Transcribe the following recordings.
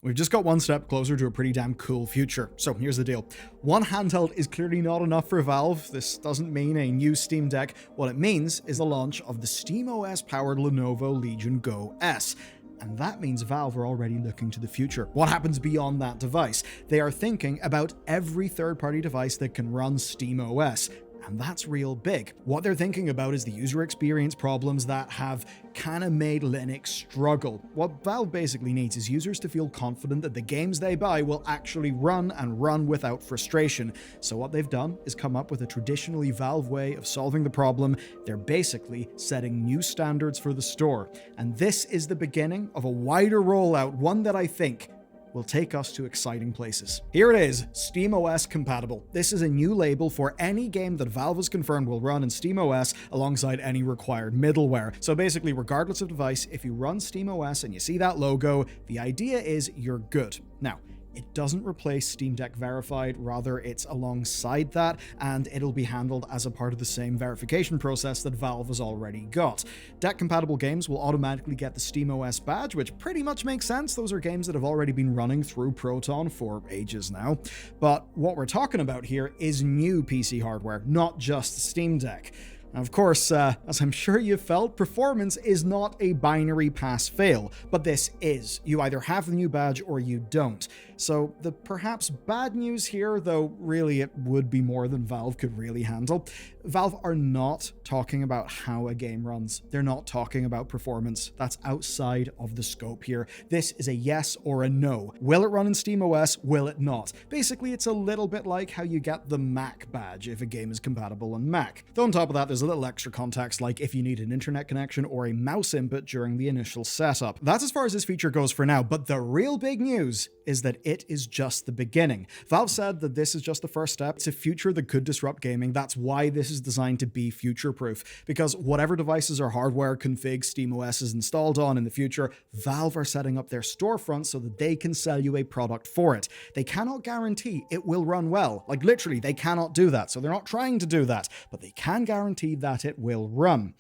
We've just got one step closer to a pretty damn cool future. So here's the deal. One handheld is clearly not enough for Valve. This doesn't mean a new Steam Deck. What it means is the launch of the SteamOS-powered Lenovo Legion Go S. And that means Valve are already looking to the future. What happens beyond that device? They are thinking about every third-party device that can run SteamOS. And that's real big. What they're thinking about is the user experience problems that have kind of made Linux struggle. What Valve basically needs is users to feel confident that the games they buy will actually run and run without frustration. So what they've done is come up with a traditionally Valve way of solving the problem. They're basically setting new standards for the store. And this is the beginning of a wider rollout, one that I think will take us to exciting places. Here it is, SteamOS compatible. This is a new label for any game that Valve has confirmed will run in SteamOS alongside any required middleware. So basically, regardless of device, if you run SteamOS and you see that logo, the idea is you're good. Now, it doesn't replace Steam Deck Verified, rather it's alongside that, and it'll be handled as a part of the same verification process that Valve has already got. Deck-compatible games will automatically get the SteamOS badge, which pretty much makes sense. Those are games that have already been running through Proton for ages now. But what we're talking about here is new PC hardware, not just the Steam Deck. Now, of course, as I'm sure you've felt, performance is not a binary pass-fail, but this is. You either have the new badge or you don't. So the perhaps bad news here, though really it would be more than Valve could really handle, Valve are not talking about how a game runs. They're not talking about performance. That's outside of the scope here. This is a yes or a no. Will it run in SteamOS? Will it not? Basically, it's a little bit like how you get the Mac badge if a game is compatible on Mac. Though on top of that, there's a little extra context, like if you need an internet connection or a mouse input during the initial setup. That's as far as this feature goes for now, but the real big news is that it is just the beginning. Valve said that this is just the first step. It's a future that could disrupt gaming. That's why this is designed to be future-proof, because whatever devices or hardware config SteamOS is installed on in the future, Valve are setting up their storefront so that they can sell you a product for it. They cannot guarantee it will run well. Like literally, they cannot do that, so they're not trying to do that, but they can guarantee that it will run.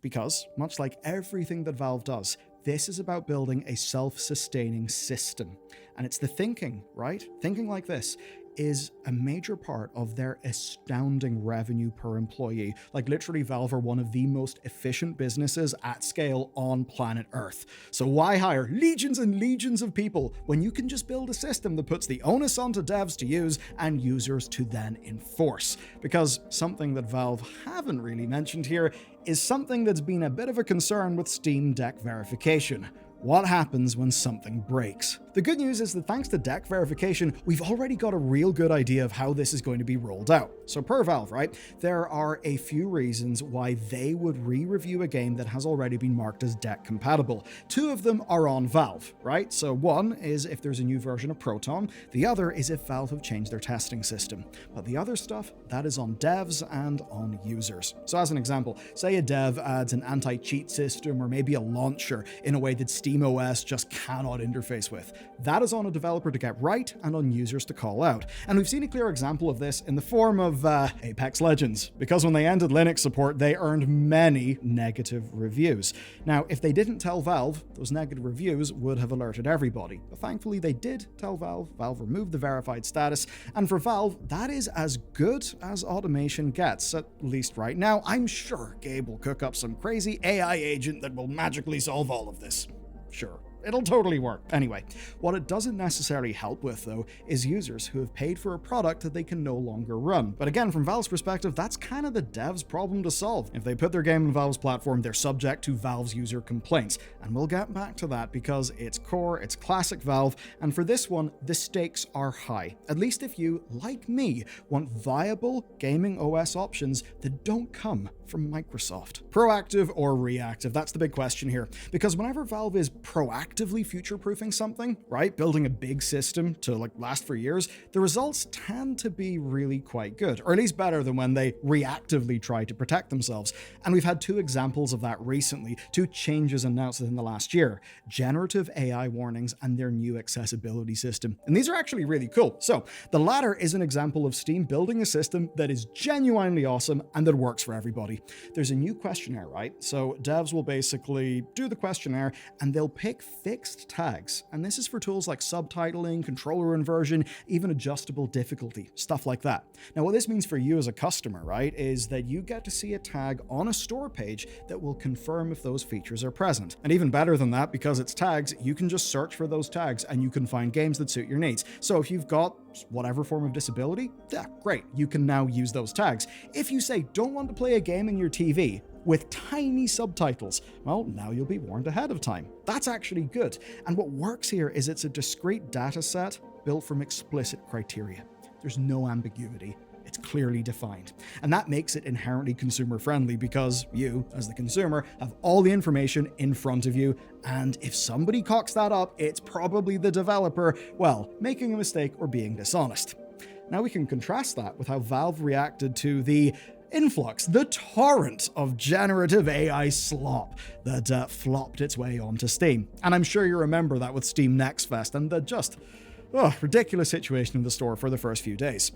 Because, much like everything that Valve does, this is about building a self-sustaining system. And it's the thinking, right? Thinking like this is a major part of their astounding revenue per employee. Like literally, Valve are one of the most efficient businesses at scale on planet Earth. So why hire legions and legions of people when you can just build a system that puts the onus onto devs to use and users to then enforce? Because something that Valve haven't really mentioned here is something that's been a bit of a concern with Steam Deck verification. What happens when something breaks? The good news is that thanks to deck verification, we've already got a real good idea of how this is going to be rolled out. So per Valve, right, there are a few reasons why they would re-review a game that has already been marked as deck compatible. Two of them are on Valve, right? So one is if there's a new version of Proton, the other is if Valve have changed their testing system. But the other stuff, that is on devs and on users. So as an example, say a dev adds an anti-cheat system or maybe a launcher in a way that SteamOS just cannot interface with. That is on a developer to get right and on users to call out. And we've seen a clear example of this in the form of Apex Legends, because when they ended Linux support, they earned many negative reviews. Now, if they didn't tell Valve, those negative reviews would have alerted everybody. But thankfully, they did tell Valve. Valve removed the verified status. And for Valve, that is as good as automation gets, at least right now. I'm sure Gabe will cook up some crazy AI agent that will magically solve all of this. Sure. It'll totally work. Anyway, what it doesn't necessarily help with, though, is users who have paid for a product that they can no longer run. But again, from Valve's perspective, that's kind of the dev's problem to solve. If they put their game on Valve's platform, they're subject to Valve's user complaints. And we'll get back to that because it's core, it's classic Valve, and for this one, the stakes are high. At least if you, like me, want viable gaming OS options that don't come from Microsoft. Proactive or reactive? That's the big question here. Because whenever Valve is proactively future-proofing something, right, building a big system to last for years, the results tend to be really quite good, or at least better than when they reactively try to protect themselves. And we've had two examples of that recently, two changes announced within the last year: generative AI warnings and their new accessibility system. And these are actually really cool. So the latter is an example of Steam building a system that is genuinely awesome and that works for everybody. There's a new questionnaire, right? So devs will basically do the questionnaire and they'll pick fixed tags, and this is for tools like subtitling, controller inversion, even adjustable difficulty, stuff like that. Now, what this means for you as a customer, right, is that you get to see a tag on a store page that will confirm if those features are present. And even better than that, because it's tags, you can just search for those tags and you can find games that suit your needs. So if you've got whatever form of disability, yeah, great, you can now use those tags. If you say don't want to play a game in your TV with tiny subtitles, well, now you'll be warned ahead of time. That's actually good. And what works here is it's a discrete data set built from explicit criteria. There's no ambiguity. It's clearly defined. And that makes it inherently consumer friendly because you, as the consumer, have all the information in front of you. And if somebody cocks that up, it's probably the developer, well, making a mistake or being dishonest. Now we can contrast that with how Valve reacted to the influx, the torrent of generative AI slop that flopped its way onto Steam. And I'm sure you remember that with Steam Next Fest and the just ridiculous situation in the store for the first few days.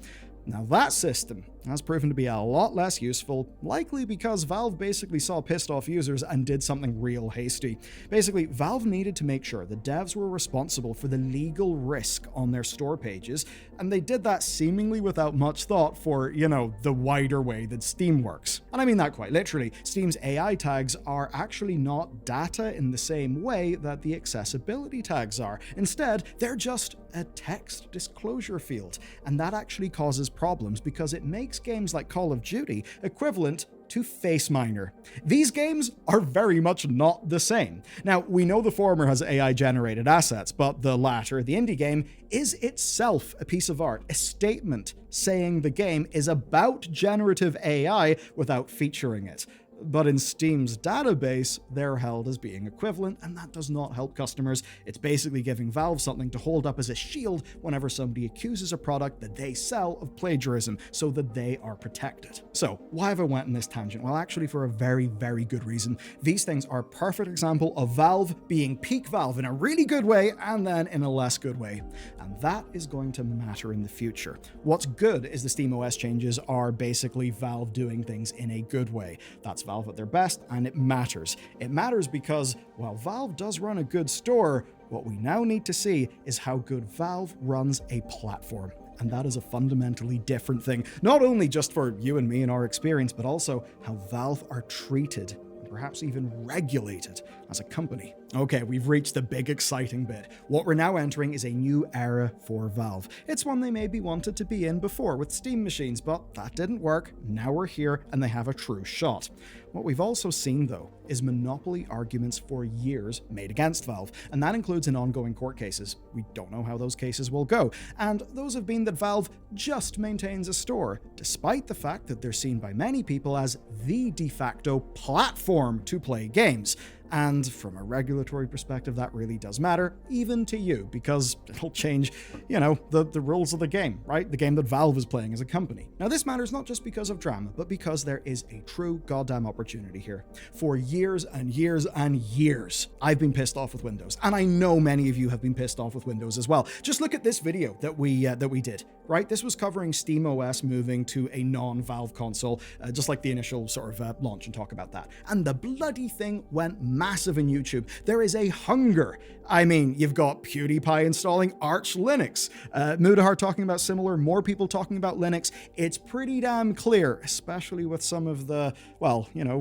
Now that system has proven to be a lot less useful, likely because Valve basically saw pissed off users and did something real hasty. Basically, Valve needed to make sure the devs were responsible for the legal risk on their store pages, and they did that seemingly without much thought for, the wider way that Steam works. And I mean that quite literally. Steam's AI tags are actually not data in the same way that the accessibility tags are. Instead, they're just a text disclosure field, and that actually causes problems because it makes games like Call of Duty equivalent to Face Miner. These games are very much not the same. Now, we know the former has AI-generated assets, but the latter, the indie game, is itself a piece of art, a statement saying the game is about generative AI without featuring it. But in Steam's database, they're held as being equivalent, and that does not help customers. It's basically giving Valve something to hold up as a shield whenever somebody accuses a product that they sell of plagiarism, so that they are protected. So, why have I went in this tangent? Well, actually for a very, very good reason. These things are a perfect example of Valve being peak Valve in a really good way, and then in a less good way. And that is going to matter in the future. What's good is the SteamOS changes are basically Valve doing things in a good way. That's Valve at their best, and it matters. It matters because, while Valve does run a good store, what we now need to see is how good Valve runs a platform. And that is a fundamentally different thing, not only just for you and me and our experience, but also how Valve are treated, and perhaps even regulated as a company. Okay, we've reached the big exciting bit. What we're now entering is a new era for Valve. It's one they maybe wanted to be in before with Steam machines, but that didn't work. Now we're here and they have a true shot. What we've also seen, though, is monopoly arguments for years made against Valve, and that includes in ongoing court cases. We don't know how those cases will go, and those have been that Valve just maintains a store, despite the fact that they're seen by many people as the de facto platform to play games. And from a regulatory perspective, that really does matter, even to you, because it'll change, the rules of the game, right? The game that Valve is playing as a company. Now, this matters not just because of drama, but because there is a true goddamn opportunity here. For years and years and years, I've been pissed off with Windows, and I know many of you have been pissed off with Windows as well. Just look at this video that we did, right? This was covering SteamOS moving to a non-Valve console, just like the initial sort of launch, and talk about that. And the bloody thing went massive in YouTube. There is a hunger. I mean, you've got PewDiePie installing Arch Linux, Mudahar talking about similar, more people talking about Linux. It's pretty damn clear, especially with some of the,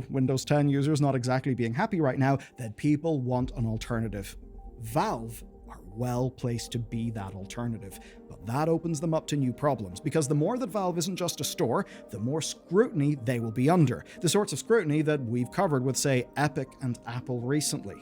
Windows 10 users not exactly being happy right now, that people want an alternative. Valve are well placed to be that alternative, but that opens them up to new problems, because the more that Valve isn't just a store, the more scrutiny they will be under. The sorts of scrutiny that we've covered with, say, Epic and Apple recently.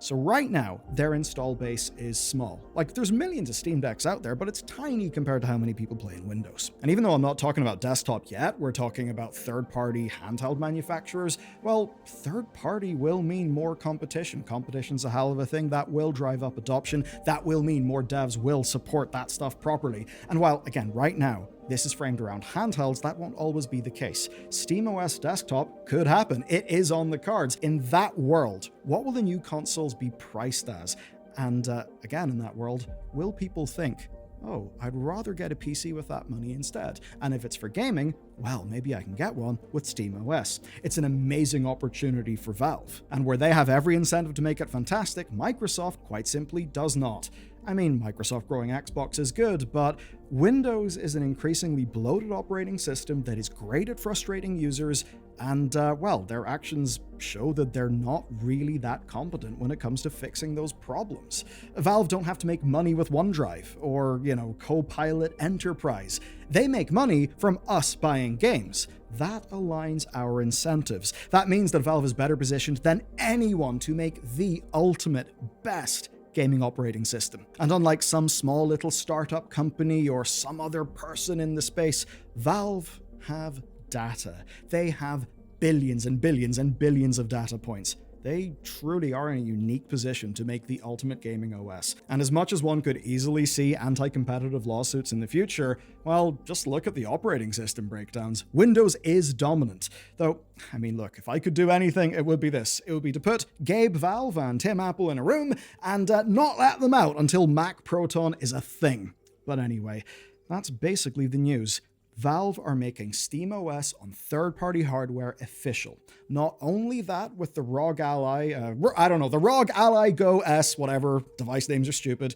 So right now, their install base is small. Like, there's millions of Steam Decks out there, but it's tiny compared to how many people play in Windows. And even though I'm not talking about desktop yet, we're talking about third-party handheld manufacturers, well, third-party will mean more competition. Competition's a hell of a thing. That will drive up adoption. That will mean more devs will support that stuff properly. And while, again, right now, this is framed around handhelds, that won't always be the case. SteamOS desktop could happen. It is on the cards. In that world, what will the new consoles be priced as? And again, in that world, will people think oh, I'd rather get a PC with that money instead. And if it's for gaming, well, maybe I can get one with SteamOS. It's an amazing opportunity for Valve. And where they have every incentive to make it fantastic, Microsoft quite simply does not. I mean, Microsoft growing Xbox is good, but Windows is an increasingly bloated operating system that is great at frustrating users, and, well, their actions show that they're not really that competent when it comes to fixing those problems. Valve don't have to make money with OneDrive or, Copilot Enterprise. They make money from us buying games. That aligns our incentives. That means that Valve is better positioned than anyone to make the ultimate, best gaming operating system. And unlike some small little startup company or some other person in the space, Valve have data. They have billions and billions and billions of data points. They truly are in a unique position to make the ultimate gaming OS. And as much as one could easily see anti-competitive lawsuits in the future, well, just look at the operating system breakdowns. Windows is dominant. Though, I mean, look, if I could do anything, it would be this. It would be to put Gabe Valve and Tim Apple in a room and not let them out until Mac Proton is a thing. But anyway, that's basically the news. Valve are making SteamOS on third-party hardware official. Not only that, with the ROG Ally, the ROG Ally Go S, whatever, device names are stupid,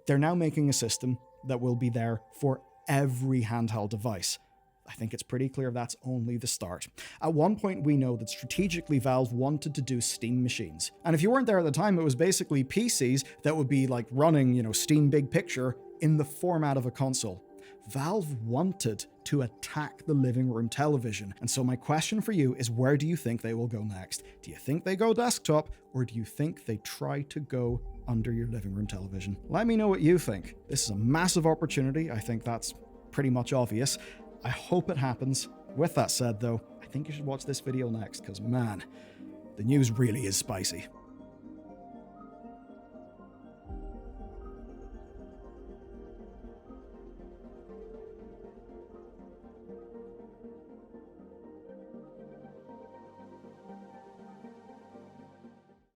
they're now making a system that will be there for every handheld device. I think it's pretty clear that's only the start. At one point, we know that strategically Valve wanted to do Steam machines. And if you weren't there at the time, it was basically PCs that would be like running, Steam Big Picture in the format of a console. Valve wanted to attack the living room television. And so my question for you is, where do you think they will go next? Do you think they go desktop, or do you think they try to go under your living room television? Let me know what you think. This is a massive opportunity. I think that's pretty much obvious. I hope it happens. With that said, though, I think you should watch this video next, because man, the news really is spicy.